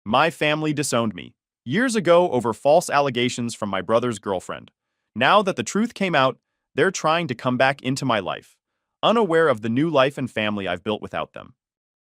My family disowned me years ago over false allegations from my brother's girlfriend. Now that the truth came out, they're trying to come back into my life, unaware of the new life and family I've built without them.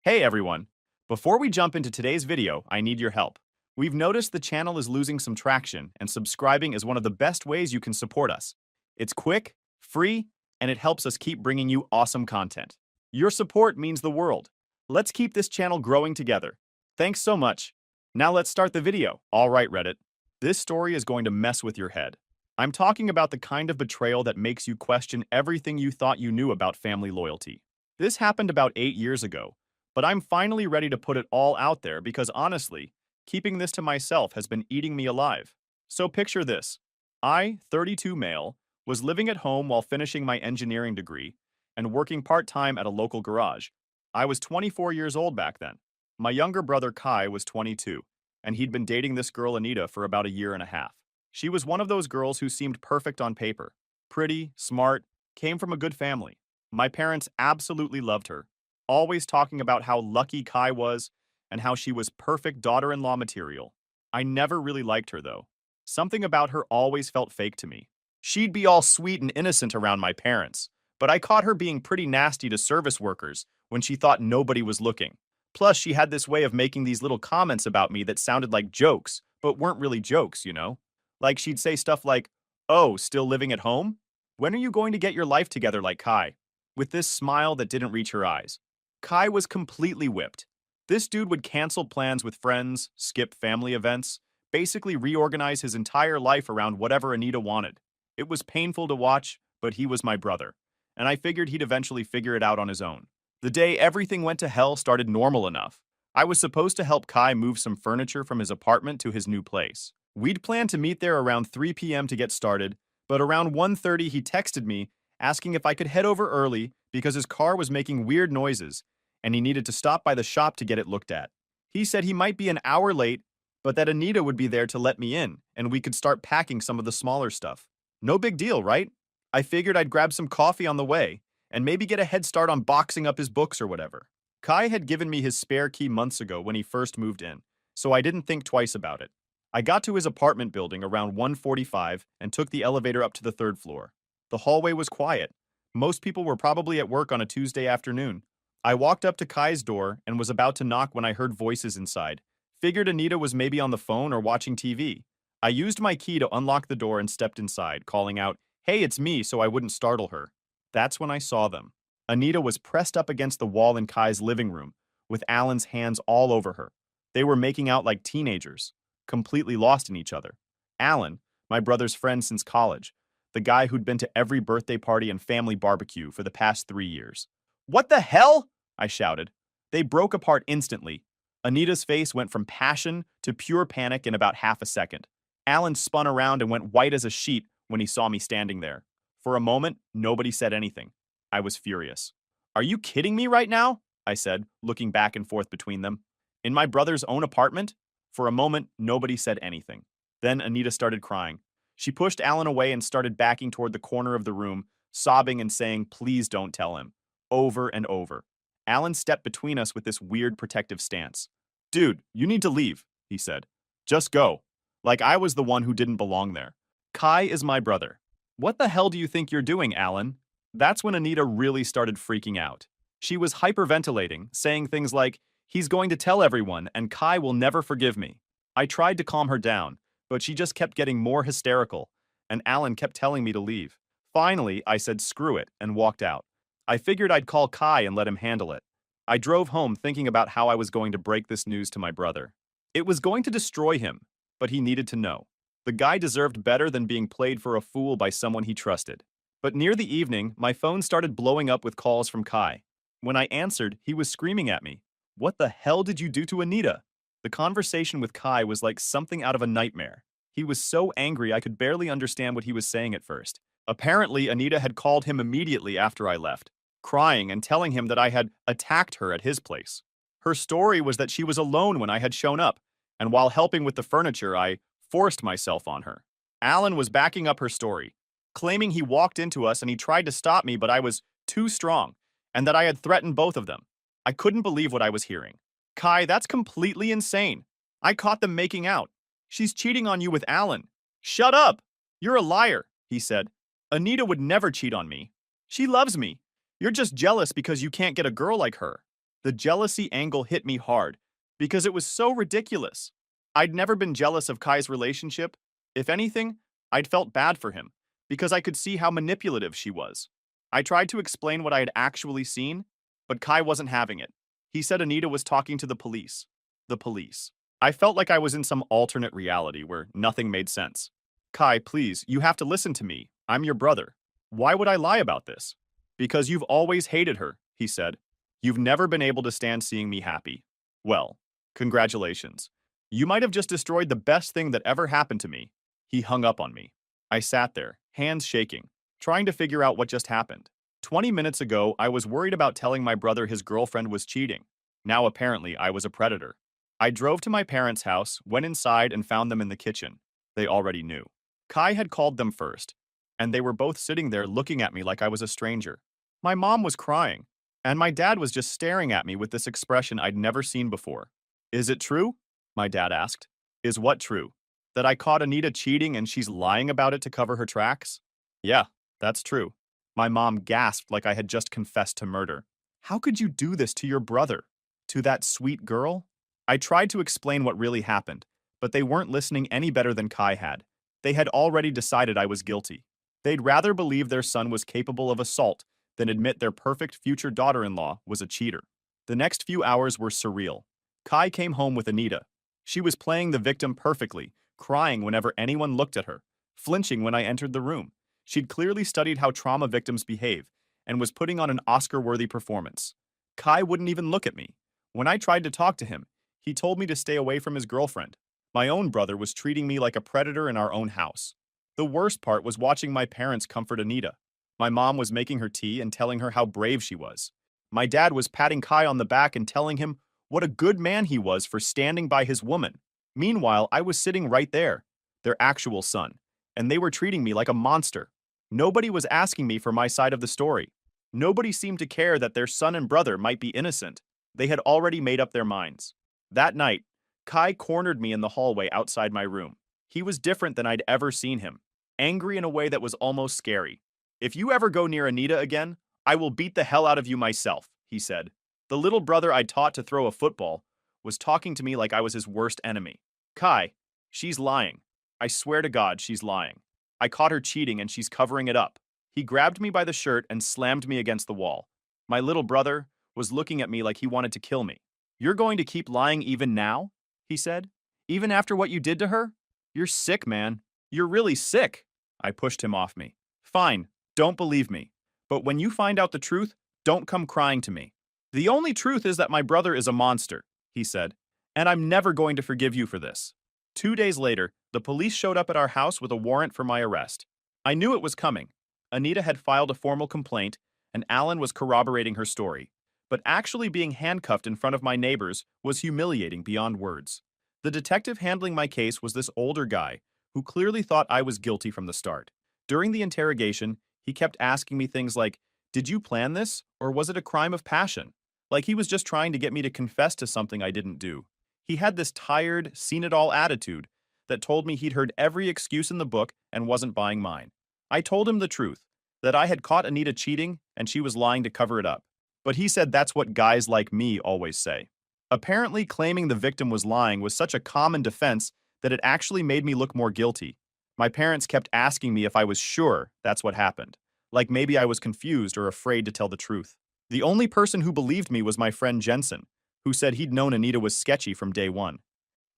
Hey everyone! Before we jump into today's video, I need your help. We've noticed the channel is losing some traction, and subscribing is one of the best ways you can support us. It's quick, free, and it helps us keep bringing you awesome content. Your support means the world. Let's keep this channel growing together. Thanks so much. Now let's start the video. All right, Reddit. This story is going to mess with your head. I'm talking about the kind of betrayal that makes you question everything you thought you knew about family loyalty. This happened about 8 years ago, but I'm finally ready to put it all out there because honestly, keeping this to myself has been eating me alive. So picture this. I, 32 male, was living at home while finishing my engineering degree and working part-time at a local garage. I was 24 years old back then. My younger brother Kai was 22, and he'd been dating this girl Anita for about a year and a half. She was one of those girls who seemed perfect on paper. Pretty, smart, came from a good family. My parents absolutely loved her, always talking about how lucky Kai was and how she was perfect daughter-in-law material. I never really liked her though. Something about her always felt fake to me. She'd be all sweet and innocent around my parents, but I caught her being pretty nasty to service workers when she thought nobody was looking. Plus, she had this way of making these little comments about me that sounded like jokes, but weren't really jokes, you know? Like she'd say stuff like, "Oh, still living at home? When are you going to get your life together like Kai?" With this smile that didn't reach her eyes. Kai was completely whipped. This dude would cancel plans with friends, skip family events, basically reorganize his entire life around whatever Anita wanted. It was painful to watch, but he was my brother, and I figured he'd eventually figure it out on his own. The day everything went to hell started normal enough. I was supposed to help Kai move some furniture from his apartment to his new place. We'd planned to meet there around 3 p.m. to get started, but around 1:30 he texted me asking if I could head over early because his car was making weird noises and he needed to stop by the shop to get it looked at. He said he might be an hour late, but that Anita would be there to let me in and we could start packing some of the smaller stuff. No big deal, right? I figured I'd grab some coffee on the way and maybe get a head start on boxing up his books or whatever. Kai had given me his spare key months ago when he first moved in, so I didn't think twice about it. I got to his apartment building around 1:45 and took the elevator up to the 3rd floor. The hallway was quiet. Most people were probably at work on a Tuesday afternoon. I walked up to Kai's door and was about to knock when I heard voices inside. Figured Anita was maybe on the phone or watching TV. I used my key to unlock the door and stepped inside, calling out, "Hey, it's me," so I wouldn't startle her. That's when I saw them. Anita was pressed up against the wall in Kai's living room, with Alan's hands all over her. They were making out like teenagers, completely lost in each other. Alan, my brother's friend since college, the guy who'd been to every birthday party and family barbecue for the past 3 years. "What the hell?" I shouted. They broke apart instantly. Anita's face went from passion to pure panic in about half a second. Alan spun around and went white as a sheet when he saw me standing there. For a moment, nobody said anything. I was furious. "Are you kidding me right now?" I said, looking back and forth between them. "In my brother's own apartment?" For a moment, nobody said anything. Then Anita started crying. She pushed Alan away and started backing toward the corner of the room, sobbing and saying, "Please don't tell him," over and over. Alan stepped between us with this weird protective stance. "Dude, you need to leave," he said. "Just go." Like I was the one who didn't belong there. Kai is my brother. "What the hell do you think you're doing, Alan?" That's when Anita really started freaking out. She was hyperventilating, saying things like, "He's going to tell everyone, and Kai will never forgive me." I tried to calm her down, but she just kept getting more hysterical, and Alan kept telling me to leave. Finally, I said screw it and walked out. I figured I'd call Kai and let him handle it. I drove home thinking about how I was going to break this news to my brother. It was going to destroy him, but he needed to know. The guy deserved better than being played for a fool by someone he trusted. But near the evening, my phone started blowing up with calls from Kai. When I answered, he was screaming at me. "What the hell did you do to Anita?" The conversation with Kai was like something out of a nightmare. He was so angry I could barely understand what he was saying at first. Apparently, Anita had called him immediately after I left, crying and telling him that I had attacked her at his place. Her story was that she was alone when I had shown up, and while helping with the furniture, I forced myself on her. Alan was backing up her story, claiming he walked into us and he tried to stop me, but I was too strong, and that I had threatened both of them. I couldn't believe what I was hearing. "Kai, that's completely insane. I caught them making out. She's cheating on you with Alan. Shut up! You're a liar, he said. Anita would never cheat on me. She loves me. You're just jealous because you can't get a girl like her. The jealousy angle hit me hard because it was so ridiculous. I'd never been jealous of Kai's relationship. If anything, I'd felt bad for him because I could see how manipulative she was. I tried to explain what I had actually seen, but Kai wasn't having it. He said Anita was talking to the police. The police. I felt like I was in some alternate reality where nothing made sense. Kai, please, you have to listen to me. I'm your brother. Why would I lie about this? Because you've always hated her, he said. You've never been able to stand seeing me happy. Well, congratulations. You might have just destroyed the best thing that ever happened to me. He hung up on me. I sat there, hands shaking, trying to figure out what just happened. 20 minutes ago, I was worried about telling my brother his girlfriend was cheating. Now apparently I was a predator. I drove to my parents' house, went inside and found them in the kitchen. They already knew. Kai had called them first, and they were both sitting there looking at me like I was a stranger. My mom was crying, and my dad was just staring at me with this expression I'd never seen before. Is it true? My dad asked. Is what true? That I caught Anita cheating and she's lying about it to cover her tracks? Yeah, that's true. My mom gasped like I had just confessed to murder. How could you do this to your brother? To that sweet girl? I tried to explain what really happened, but they weren't listening any better than Kai had. They had already decided I was guilty. They'd rather believe their son was capable of assault than admit their perfect future daughter-in-law was a cheater. The next few hours were surreal. Kai came home with Anita. She was playing the victim perfectly, crying whenever anyone looked at her, flinching when I entered the room. She'd clearly studied how trauma victims behave and was putting on an Oscar-worthy performance. Kai wouldn't even look at me. When I tried to talk to him, he told me to stay away from his girlfriend. My own brother was treating me like a predator in our own house. The worst part was watching my parents comfort Anita. My mom was making her tea and telling her how brave she was. My dad was patting Kai on the back and telling him what a good man he was for standing by his woman. Meanwhile, I was sitting right there, their actual son, and they were treating me like a monster. Nobody was asking me for my side of the story. Nobody seemed to care that their son and brother might be innocent. They had already made up their minds. That night, Kai cornered me in the hallway outside my room. He was different than I'd ever seen him, angry in a way that was almost scary. If you ever go near Anita again, I will beat the hell out of you myself, he said. The little brother I taught to throw a football was talking to me like I was his worst enemy. Kai, she's lying. I swear to God, she's lying. I caught her cheating and she's covering it up. He grabbed me by the shirt and slammed me against the wall. My little brother was looking at me like he wanted to kill me. You're going to keep lying even now? He said. Even after what you did to her? You're sick, man. You're really sick. I pushed him off me. Fine, don't believe me. But when you find out the truth, don't come crying to me. The only truth is that my brother is a monster, he said, and I'm never going to forgive you for this. 2 days later, the police showed up at our house with a warrant for my arrest. I knew it was coming. Anita had filed a formal complaint, and Alan was corroborating her story. But actually being handcuffed in front of my neighbors was humiliating beyond words. The detective handling my case was this older guy who clearly thought I was guilty from the start. During the interrogation, he kept asking me things like, "Did you plan this, or was it a crime of passion?" Like he was just trying to get me to confess to something I didn't do. He had this tired, seen-it-all attitude that told me he'd heard every excuse in the book and wasn't buying mine. I told him the truth, that I had caught Anita cheating and she was lying to cover it up. But he said that's what guys like me always say. Apparently, claiming the victim was lying was such a common defense that it actually made me look more guilty. My parents kept asking me if I was sure that's what happened, like maybe I was confused or afraid to tell the truth. The only person who believed me was my friend Jensen, who said he'd known Anita was sketchy from day one.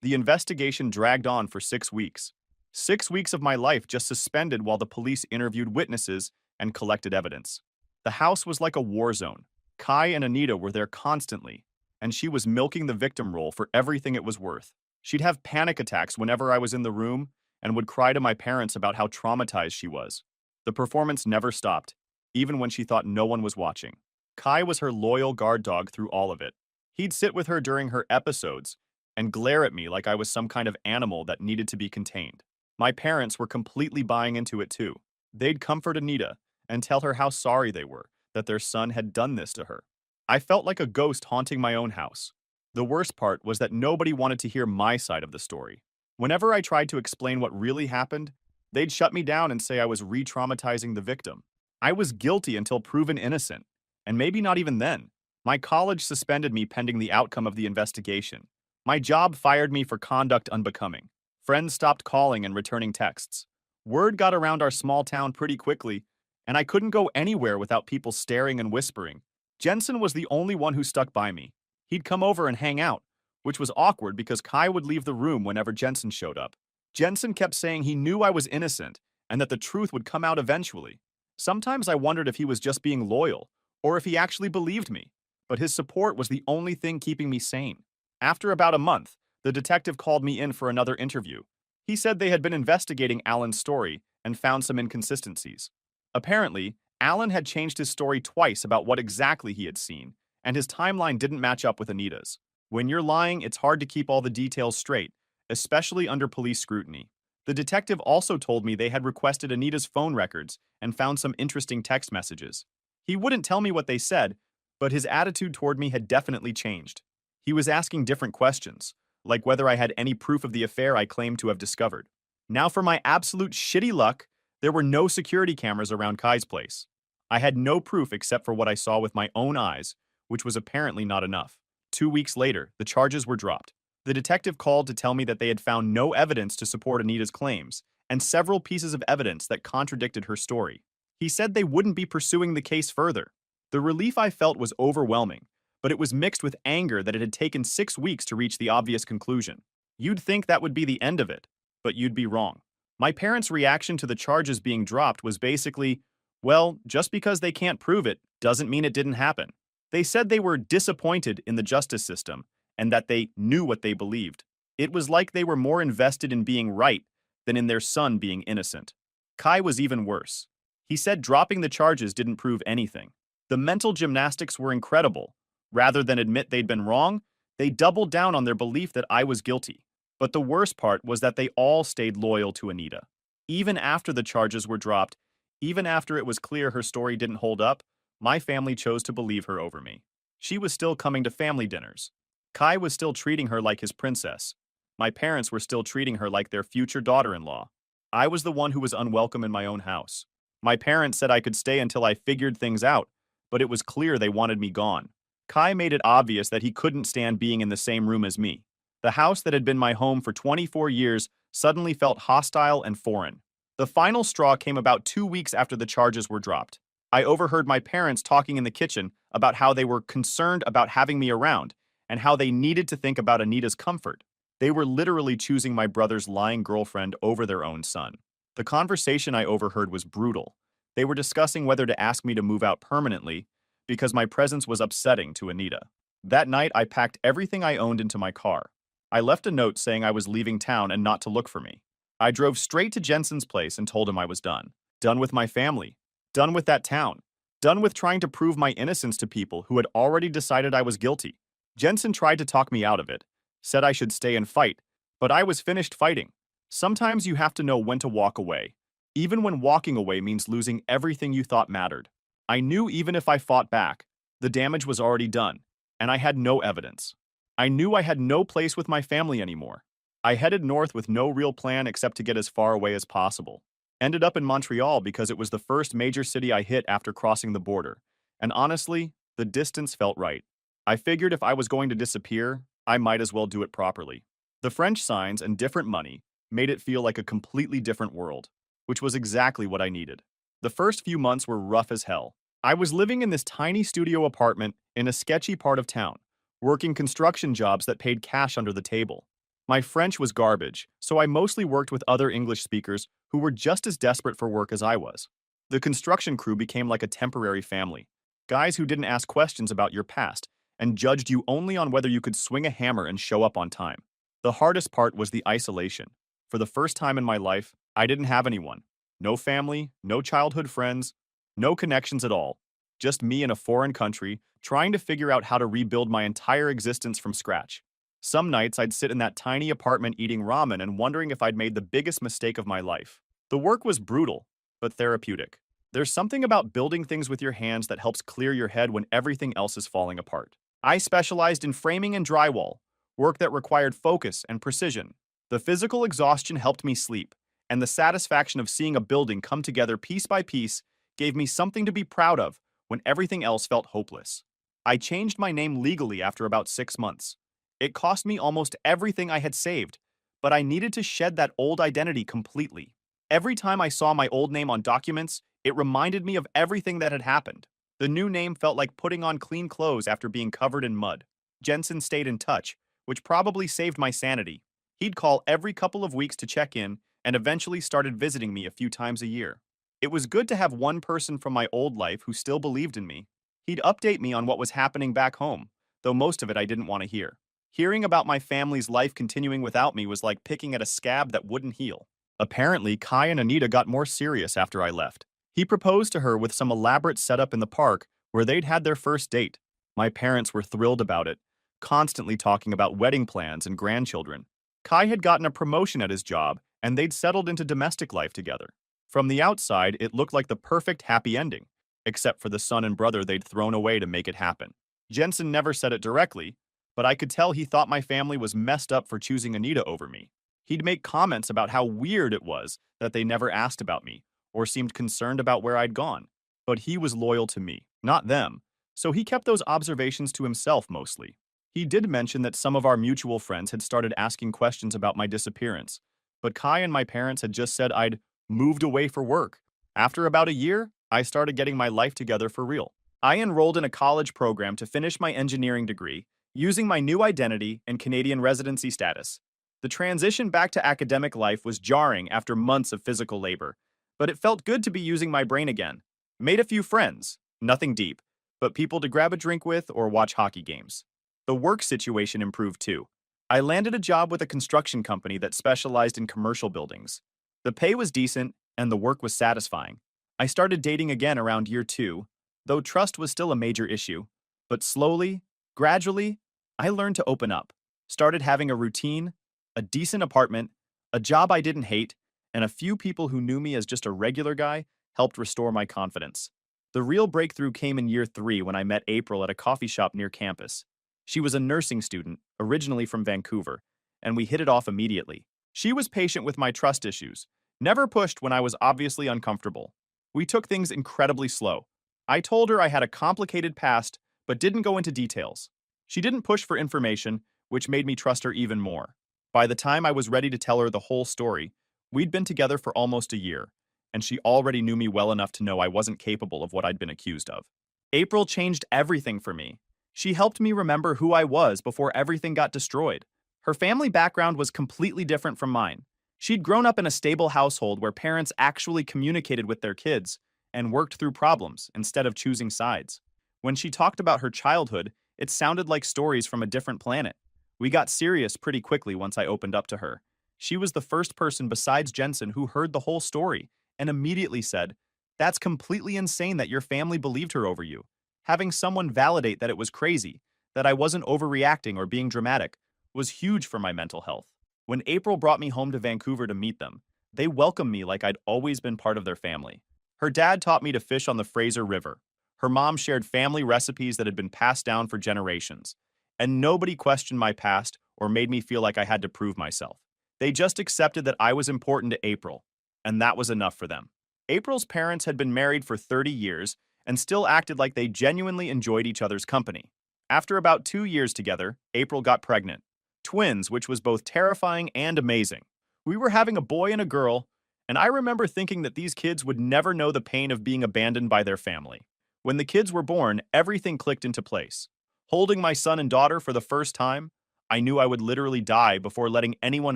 The investigation dragged on for 6 weeks. 6 weeks of my life just suspended while the police interviewed witnesses and collected evidence. The house was like a war zone. Kai and Anita were there constantly, and she was milking the victim role for everything it was worth. She'd have panic attacks whenever I was in the room and would cry to my parents about how traumatized she was. The performance never stopped, even when she thought no one was watching. Kai was her loyal guard dog through all of it. He'd sit with her during her episodes and glare at me like I was some kind of animal that needed to be contained. My parents were completely buying into it too. They'd comfort Anita and tell her how sorry they were that their son had done this to her. I felt like a ghost haunting my own house. The worst part was that nobody wanted to hear my side of the story. Whenever I tried to explain what really happened, they'd shut me down and say I was re-traumatizing the victim. I was guilty until proven innocent, and maybe not even then. My college suspended me pending the outcome of the investigation. My job fired me for conduct unbecoming. Friends stopped calling and returning texts. Word got around our small town pretty quickly, and I couldn't go anywhere without people staring and whispering. Jensen was the only one who stuck by me. He'd come over and hang out, which was awkward because Kai would leave the room whenever Jensen showed up. Jensen kept saying he knew I was innocent and that the truth would come out eventually. Sometimes I wondered if he was just being loyal or if he actually believed me, but his support was the only thing keeping me sane. After about a month, the detective called me in for another interview. He said they had been investigating Alan's story and found some inconsistencies. Apparently, Alan had changed his story twice about what exactly he had seen, and his timeline didn't match up with Anita's. When you're lying, it's hard to keep all the details straight, especially under police scrutiny. The detective also told me they had requested Anita's phone records and found some interesting text messages. He wouldn't tell me what they said, but his attitude toward me had definitely changed. He was asking different questions, like whether I had any proof of the affair I claimed to have discovered. Now for my absolute shitty luck, there were no security cameras around Kai's place. I had no proof except for what I saw with my own eyes, which was apparently not enough. 2 weeks later, the charges were dropped. The detective called to tell me that they had found no evidence to support Anita's claims, and several pieces of evidence that contradicted her story. He said they wouldn't be pursuing the case further. The relief I felt was overwhelming, but it was mixed with anger that it had taken 6 weeks to reach the obvious conclusion. You'd think that would be the end of it, but you'd be wrong. My parents' reaction to the charges being dropped was basically, well, just because they can't prove it doesn't mean it didn't happen. They said they were disappointed in the justice system and that they knew what they believed. It was like they were more invested in being right than in their son being innocent. Kai was even worse. He said dropping the charges didn't prove anything. The mental gymnastics were incredible. Rather than admit they'd been wrong, they doubled down on their belief that I was guilty. But the worst part was that they all stayed loyal to Anita. Even after the charges were dropped, even after it was clear her story didn't hold up, my family chose to believe her over me. She was still coming to family dinners. Kai was still treating her like his princess. My parents were still treating her like their future daughter-in-law. I was the one who was unwelcome in my own house. My parents said I could stay until I figured things out, but it was clear they wanted me gone. Kai made it obvious that he couldn't stand being in the same room as me. The house that had been my home for 24 years suddenly felt hostile and foreign. The final straw came about 2 weeks after the charges were dropped. I overheard my parents talking in the kitchen about how they were concerned about having me around and how they needed to think about Anita's comfort. They were literally choosing my brother's lying girlfriend over their own son. The conversation I overheard was brutal. They were discussing whether to ask me to move out permanently because my presence was upsetting to Anita. That night, I packed everything I owned into my car. I left a note saying I was leaving town and not to look for me. I drove straight to Jensen's place and told him I was done. Done with my family. Done with that town. Done with trying to prove my innocence to people who had already decided I was guilty. Jensen tried to talk me out of it, said I should stay and fight, but I was finished fighting. Sometimes you have to know when to walk away, even when walking away means losing everything you thought mattered. I knew even if I fought back, the damage was already done, and I had no evidence. I knew I had no place with my family anymore. I headed north with no real plan except to get as far away as possible. Ended up in Montreal because it was the first major city I hit after crossing the border, and honestly, the distance felt right. I figured if I was going to disappear, I might as well do it properly. The French signs and different money made it feel like a completely different world, which was exactly what I needed. The first few months were rough as hell. I was living in this tiny studio apartment in a sketchy part of town, working construction jobs that paid cash under the table. My French was garbage, so I mostly worked with other English speakers who were just as desperate for work as I was. The construction crew became like a temporary family. Guys who didn't ask questions about your past and judged you only on whether you could swing a hammer and show up on time. The hardest part was the isolation. For the first time in my life, I didn't have anyone. No family, no childhood friends, no connections at all. Just me in a foreign country, trying to figure out how to rebuild my entire existence from scratch. Some nights I'd sit in that tiny apartment eating ramen and wondering if I'd made the biggest mistake of my life. The work was brutal, but therapeutic. There's something about building things with your hands that helps clear your head when everything else is falling apart. I specialized in framing and drywall, work that required focus and precision. The physical exhaustion helped me sleep, and the satisfaction of seeing a building come together piece by piece gave me something to be proud of when everything else felt hopeless. I changed my name legally after about 6 months. It cost me almost everything I had saved, but I needed to shed that old identity completely. Every time I saw my old name on documents, it reminded me of everything that had happened. The new name felt like putting on clean clothes after being covered in mud. Jensen stayed in touch, which probably saved my sanity. He'd call every couple of weeks to check in and eventually started visiting me a few times a year. It was good to have one person from my old life who still believed in me. He'd update me on what was happening back home, though most of it I didn't want to hear. Hearing about my family's life continuing without me was like picking at a scab that wouldn't heal. Apparently, Kai and Anita got more serious after I left. He proposed to her with some elaborate setup in the park where they'd had their first date. My parents were thrilled about it, constantly talking about wedding plans and grandchildren. Kai had gotten a promotion at his job, and they'd settled into domestic life together. From the outside, it looked like the perfect happy ending, except for the son and brother they'd thrown away to make it happen. Jensen never said it directly, but I could tell he thought my family was messed up for choosing Anita over me. He'd make comments about how weird it was that they never asked about me, or seemed concerned about where I'd gone. But he was loyal to me, not them, so he kept those observations to himself mostly. He did mention that some of our mutual friends had started asking questions about my disappearance, but Kai and my parents had just said I'd moved away for work. After about a year, I started getting my life together for real. I enrolled in a college program to finish my engineering degree, using my new identity and Canadian residency status. The transition back to academic life was jarring after months of physical labor, but it felt good to be using my brain again. Made a few friends, nothing deep, but people to grab a drink with or watch hockey games. The work situation improved too. I landed a job with a construction company that specialized in commercial buildings. The pay was decent, and the work was satisfying. I started dating again around year 2, though trust was still a major issue. But slowly, gradually, I learned to open up. Started having a routine, a decent apartment, a job I didn't hate, and a few people who knew me as just a regular guy helped restore my confidence. The real breakthrough came in year 3 when I met April at a coffee shop near campus. She was a nursing student, originally from Vancouver, and we hit it off immediately. She was patient with my trust issues, never pushed when I was obviously uncomfortable. We took things incredibly slow. I told her I had a complicated past, but didn't go into details. She didn't push for information, which made me trust her even more. By the time I was ready to tell her the whole story, we'd been together for almost a year, and she already knew me well enough to know I wasn't capable of what I'd been accused of. April changed everything for me. She helped me remember who I was before everything got destroyed. Her family background was completely different from mine. She'd grown up in a stable household where parents actually communicated with their kids and worked through problems instead of choosing sides. When she talked about her childhood, it sounded like stories from a different planet. We got serious pretty quickly once I opened up to her. She was the first person besides Jensen who heard the whole story and immediately said, "That's completely insane that your family believed her over you." Having someone validate that it was crazy, that I wasn't overreacting or being dramatic, was huge for my mental health. When April brought me home to Vancouver to meet them, they welcomed me like I'd always been part of their family. Her dad taught me to fish on the Fraser River. Her mom shared family recipes that had been passed down for generations. And nobody questioned my past or made me feel like I had to prove myself. They just accepted that I was important to April, and that was enough for them. April's parents had been married for 30 years and still acted like they genuinely enjoyed each other's company. After about 2 years together, April got pregnant. Twins, which was both terrifying and amazing. We were having a boy and a girl, and I remember thinking that these kids would never know the pain of being abandoned by their family. When the kids were born, everything clicked into place. Holding my son and daughter for the first time, I knew I would literally die before letting anyone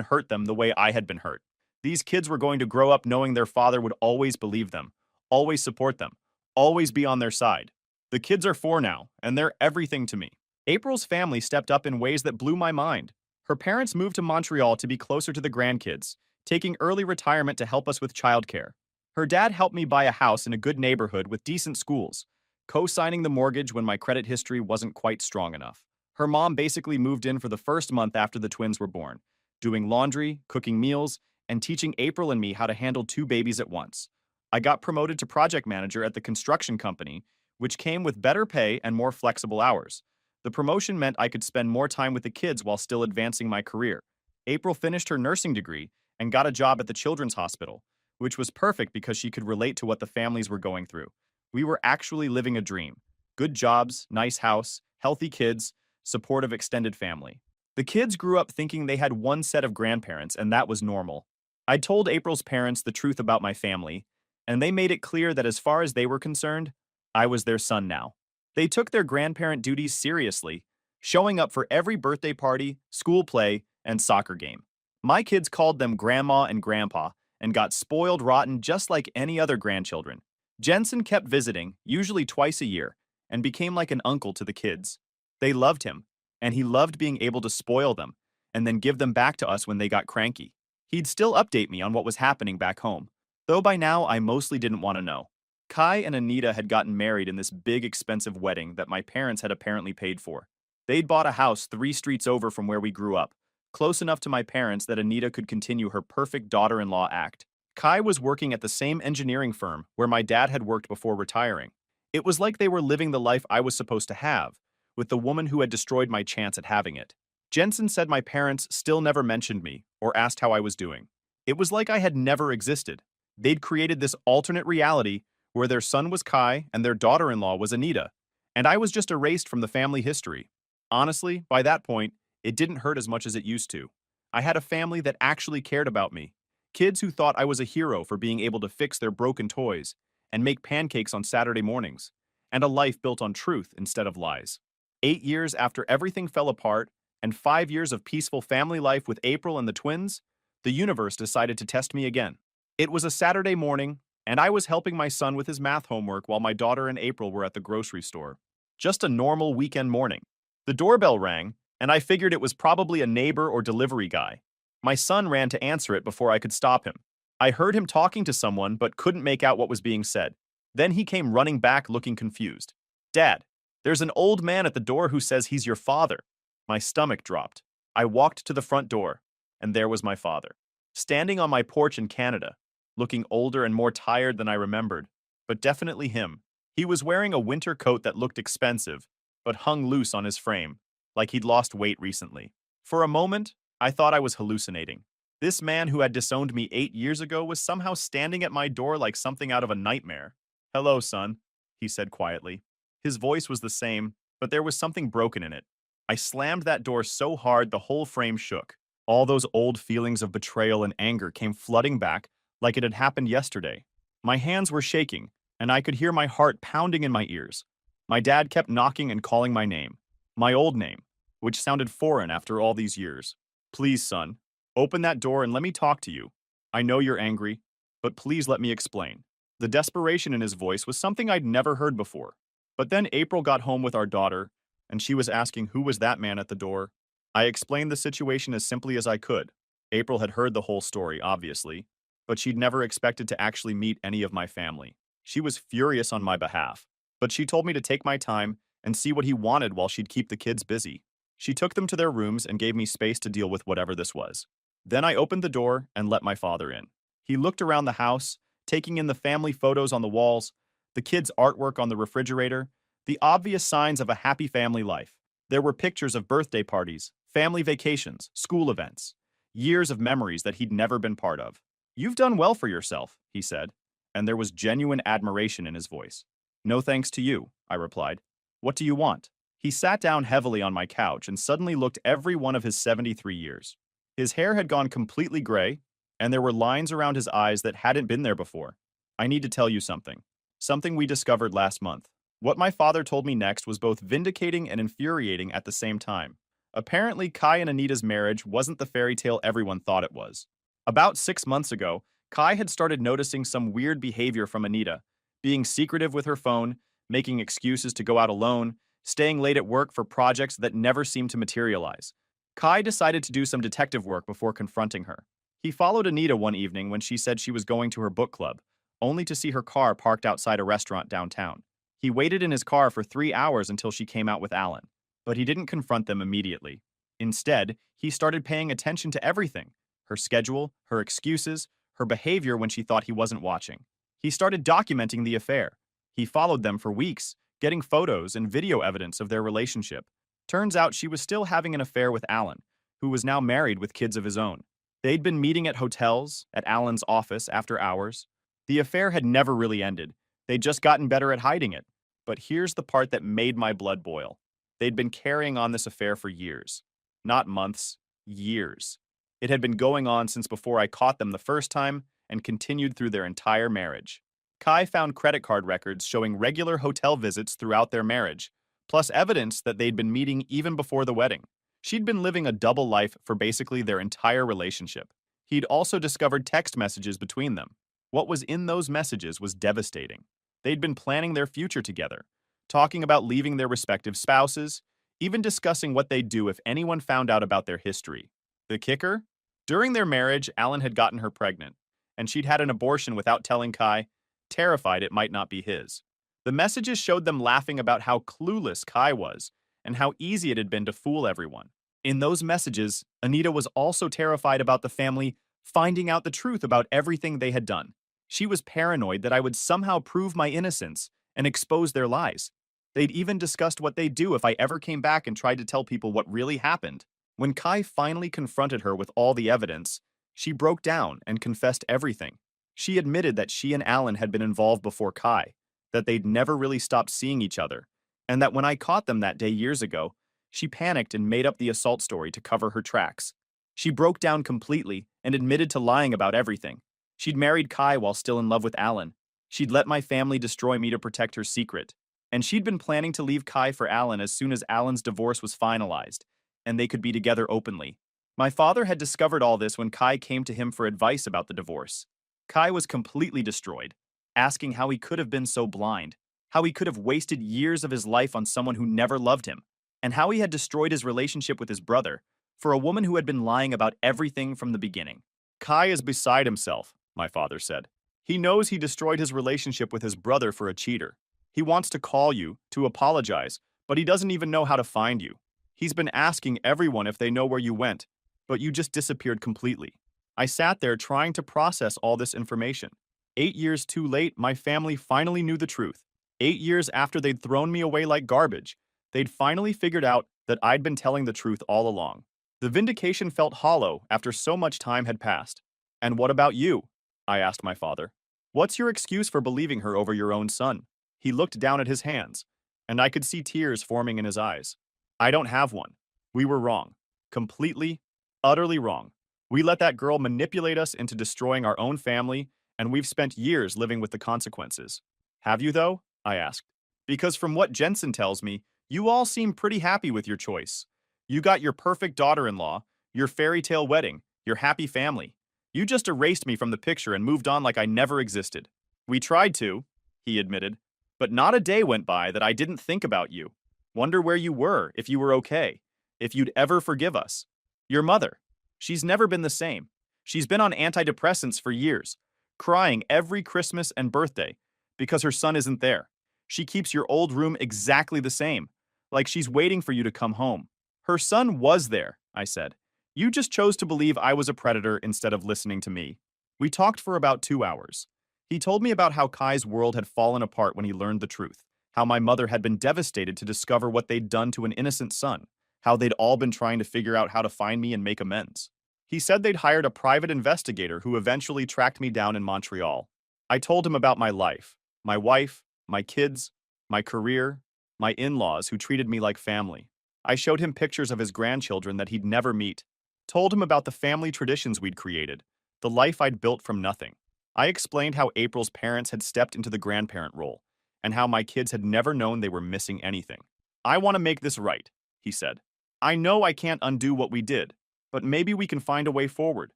hurt them the way I had been hurt. These kids were going to grow up knowing their father would always believe them, always support them, always be on their side. The kids are 4 now, and they're everything to me. April's family stepped up in ways that blew my mind. Her parents moved to Montreal to be closer to the grandkids, taking early retirement to help us with childcare. Her dad helped me buy a house in a good neighborhood with decent schools, co-signing the mortgage when my credit history wasn't quite strong enough. Her mom basically moved in for the first month after the twins were born, doing laundry, cooking meals, and teaching April and me how to handle 2 babies at once. I got promoted to project manager at the construction company, which came with better pay and more flexible hours. The promotion meant I could spend more time with the kids while still advancing my career. April finished her nursing degree and got a job at the children's hospital, which was perfect because she could relate to what the families were going through. We were actually living a dream. Good jobs, nice house, healthy kids, supportive extended family. The kids grew up thinking they had one set of grandparents, and that was normal. I told April's parents the truth about my family, and they made it clear that as far as they were concerned, I was their son now. They took their grandparent duties seriously, showing up for every birthday party, school play, and soccer game. My kids called them Grandma and Grandpa and got spoiled rotten just like any other grandchildren. Jensen kept visiting, usually twice a year, and became like an uncle to the kids. They loved him, and he loved being able to spoil them and then give them back to us when they got cranky. He'd still update me on what was happening back home, though by now I mostly didn't want to know. Kai and Anita had gotten married in this big, expensive wedding that my parents had apparently paid for. They'd bought a house 3 streets over from where we grew up, close enough to my parents that Anita could continue her perfect daughter-in-law act. Kai was working at the same engineering firm where my dad had worked before retiring. It was like they were living the life I was supposed to have, with the woman who had destroyed my chance at having it. Jensen said my parents still never mentioned me or asked how I was doing. It was like I had never existed. They'd created this alternate reality where their son was Kai and their daughter-in-law was Anita, and I was just erased from the family history. Honestly, by that point, it didn't hurt as much as it used to. I had a family that actually cared about me. Kids who thought I was a hero for being able to fix their broken toys and make pancakes on Saturday mornings, and a life built on truth instead of lies. 8 years after everything fell apart, and 5 years of peaceful family life with April and the twins, the universe decided to test me again. It was a Saturday morning, and I was helping my son with his math homework while my daughter and April were at the grocery store. Just a normal weekend morning. The doorbell rang, and I figured it was probably a neighbor or delivery guy. My son ran to answer it before I could stop him. I heard him talking to someone but couldn't make out what was being said. Then he came running back looking confused. "Dad, there's an old man at the door who says he's your father." My stomach dropped. I walked to the front door, and there was my father, standing on my porch in Canada, looking older and more tired than I remembered, but definitely him. He was wearing a winter coat that looked expensive, but hung loose on his frame, like he'd lost weight recently. For a moment, I thought I was hallucinating. This man who had disowned me 8 years ago was somehow standing at my door like something out of a nightmare. "Hello, son," he said quietly. His voice was the same, but there was something broken in it. I slammed that door so hard the whole frame shook. All those old feelings of betrayal and anger came flooding back like it had happened yesterday. My hands were shaking, and I could hear my heart pounding in my ears. My dad kept knocking and calling my name, my old name, which sounded foreign after all these years. "Please, son, open that door and let me talk to you. I know you're angry, but please let me explain." The desperation in his voice was something I'd never heard before. But then April got home with our daughter, and she was asking who was that man at the door. I explained the situation as simply as I could. April had heard the whole story, obviously, but she'd never expected to actually meet any of my family. She was furious on my behalf, but she told me to take my time and see what he wanted while she'd keep the kids busy. She took them to their rooms and gave me space to deal with whatever this was. Then I opened the door and let my father in. He looked around the house, taking in the family photos on the walls, the kids' artwork on the refrigerator, the obvious signs of a happy family life. There were pictures of birthday parties, family vacations, school events, years of memories that he'd never been part of. "You've done well for yourself," he said, and there was genuine admiration in his voice. "No thanks to you," I replied. "What do you want?" He sat down heavily on my couch and suddenly looked every one of his 73 years. His hair had gone completely gray, and there were lines around his eyes that hadn't been there before. "I need to tell you something. Something we discovered last month." What my father told me next was both vindicating and infuriating at the same time. Apparently, Kai and Anita's marriage wasn't the fairy tale everyone thought it was. About 6 months ago, Kai had started noticing some weird behavior from Anita, being secretive with her phone, making excuses to go out alone, staying late at work for projects that never seemed to materialize. Kai decided to do some detective work before confronting her. He followed Anita one evening when she said she was going to her book club, only to see her car parked outside a restaurant downtown. He waited in his car for 3 hours until she came out with Alan, but he didn't confront them immediately. Instead, he started paying attention to everything: her schedule, her excuses, her behavior when she thought he wasn't watching. He started documenting the affair. He followed them for weeks, getting photos and video evidence of their relationship. Turns out she was still having an affair with Alan, who was now married with kids of his own. They'd been meeting at hotels, at Alan's office after hours. The affair had never really ended. They'd just gotten better at hiding it. But here's the part that made my blood boil. They'd been carrying on this affair for years. Not months, years. It had been going on since before I caught them the first time and continued through their entire marriage. Qley found credit card records showing regular hotel visits throughout their marriage, plus evidence that they'd been meeting even before the wedding. She'd been living a double life for basically their entire relationship. He'd also discovered text messages between them. What was in those messages was devastating. They'd been planning their future together, talking about leaving their respective spouses, even discussing what they'd do if anyone found out about their history. The kicker? During their marriage, Alan had gotten her pregnant, and she'd had an abortion without telling Qley, terrified it might not be his. The messages showed them laughing about how clueless Qley was and how easy it had been to fool everyone. In those messages, Anita was also terrified about the family finding out the truth about everything they had done. She was paranoid that I would somehow prove my innocence and expose their lies. They'd even discussed what they'd do if I ever came back and tried to tell people what really happened. When Qley finally confronted her with all the evidence, she broke down and confessed everything. She admitted that she and Alan had been involved before Qley, that they'd never really stopped seeing each other, and that when I caught them that day years ago, she panicked and made up the assault story to cover her tracks. She broke down completely and admitted to lying about everything. She'd married Qley while still in love with Alan. She'd let my family destroy me to protect her secret. And she'd been planning to leave Qley for Alan as soon as Alan's divorce was finalized, and they could be together openly. My father had discovered all this when Qley came to him for advice about the divorce. Qley was completely destroyed, asking how he could have been so blind, how he could have wasted years of his life on someone who never loved him, and how he had destroyed his relationship with his brother for a woman who had been lying about everything from the beginning. Qley is beside himself, my father said. He knows he destroyed his relationship with his brother for a cheater. He wants to call you, to apologize, but he doesn't even know how to find you. He's been asking everyone if they know where you went, but you just disappeared completely. I sat there trying to process all this information. 8 years too late, my family finally knew the truth. 8 years after they'd thrown me away like garbage, they'd finally figured out that I'd been telling the truth all along. The vindication felt hollow after so much time had passed. And what about you? I asked my father. What's your excuse for believing her over your own son? He looked down at his hands, and I could see tears forming in his eyes. I don't have one. We were wrong. Completely, utterly wrong. We let that girl manipulate us into destroying our own family, and we've spent years living with the consequences. Have you, though? I asked. Because from what Jensen tells me, you all seem pretty happy with your choice. You got your perfect daughter-in-law, your fairy tale wedding, your happy family. You just erased me from the picture and moved on like I never existed. We tried to, he admitted, but not a day went by that I didn't think about you. Wonder where you were, if you were okay, if you'd ever forgive us. Your mother. She's never been the same. She's been on antidepressants for years, crying every Christmas and birthday because her son isn't there. She keeps your old room exactly the same, like she's waiting for you to come home. Her son was there, I said. You just chose to believe I was a predator instead of listening to me. We talked for about 2 hours. He told me about how Qley's world had fallen apart when he learned the truth, how my mother had been devastated to discover what they'd done to an innocent son, how they'd all been trying to figure out how to find me and make amends. He said they'd hired a private investigator who eventually tracked me down in Montreal. I told him about my life, my wife, my kids, my career, my in-laws who treated me like family. I showed him pictures of his grandchildren that he'd never meet, told him about the family traditions we'd created, the life I'd built from nothing. I explained how April's parents had stepped into the grandparent role, and how my kids had never known they were missing anything. I want to make this right, he said. I know I can't undo what we did, but maybe we can find a way forward.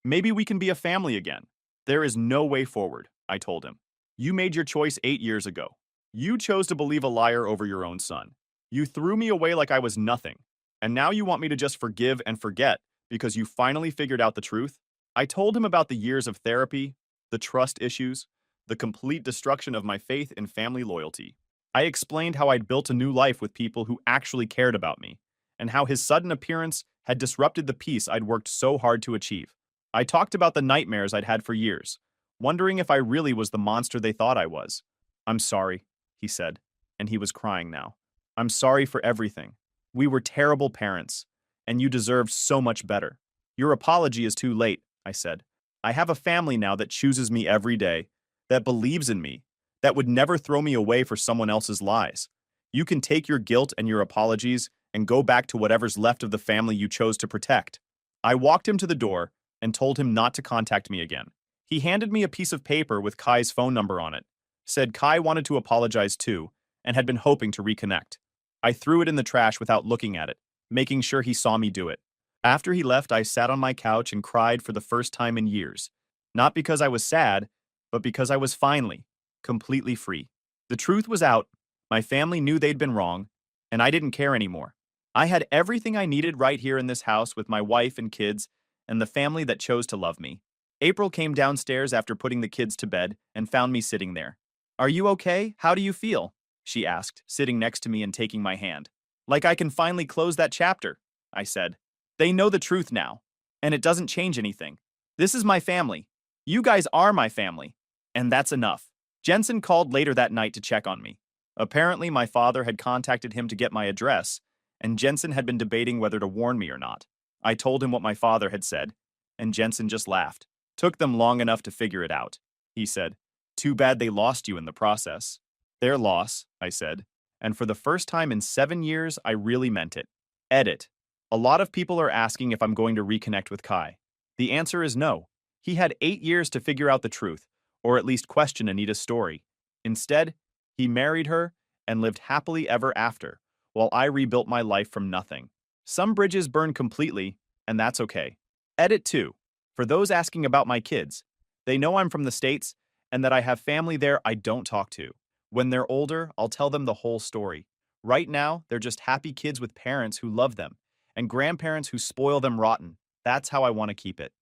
Maybe we can be a family again. There is no way forward, I told him. You made your choice 8 years ago. You chose to believe a liar over your own son. You threw me away like I was nothing, and now you want me to just forgive and forget because you finally figured out the truth? I told him about the years of therapy, the trust issues, the complete destruction of my faith in family loyalty. I explained how I'd built a new life with people who actually cared about me, and how his sudden appearance had disrupted the peace I'd worked so hard to achieve. I talked about the nightmares I'd had for years, wondering if I really was the monster they thought I was. I'm sorry, he said, and he was crying now. I'm sorry for everything. We were terrible parents, and you deserved so much better. Your apology is too late, I said. I have a family now that chooses me every day, that believes in me, that would never throw me away for someone else's lies. You can take your guilt and your apologies and go back to whatever's left of the family you chose to protect. I walked him to the door and told him not to contact me again. He handed me a piece of paper with Kai's phone number on it, said Kai wanted to apologize too, and had been hoping to reconnect. I threw it in the trash without looking at it, making sure he saw me do it. After he left, I sat on my couch and cried for the first time in years. Not because I was sad, but because I was finally, completely free. The truth was out, my family knew they'd been wrong, and I didn't care anymore. I had everything I needed right here in this house with my wife and kids, and the family that chose to love me. April came downstairs after putting the kids to bed and found me sitting there. "Are you okay? How do you feel?" she asked, sitting next to me and taking my hand. "Like I can finally close that chapter," I said. "They know the truth now, and it doesn't change anything. This is my family. You guys are my family, and that's enough." Jensen called later that night to check on me. Apparently, my father had contacted him to get my address, and Jensen had been debating whether to warn me or not. I told him what my father had said, and Jensen just laughed. "Took them long enough to figure it out," he said. "Too bad they lost you in the process." "Their loss," I said, and for the first time in 7 years, I really meant it. Edit. A lot of people are asking if I'm going to reconnect with Kai. The answer is no. He had 8 years to figure out the truth, or at least question Anita's story. Instead, he married her and lived happily ever after, while I rebuilt my life from nothing. Some bridges burn completely, and that's okay. Edit 2. For those asking about my kids, they know I'm from the States and that I have family there I don't talk to. When they're older, I'll tell them the whole story. Right now, they're just happy kids with parents who love them and grandparents who spoil them rotten. That's how I want to keep it.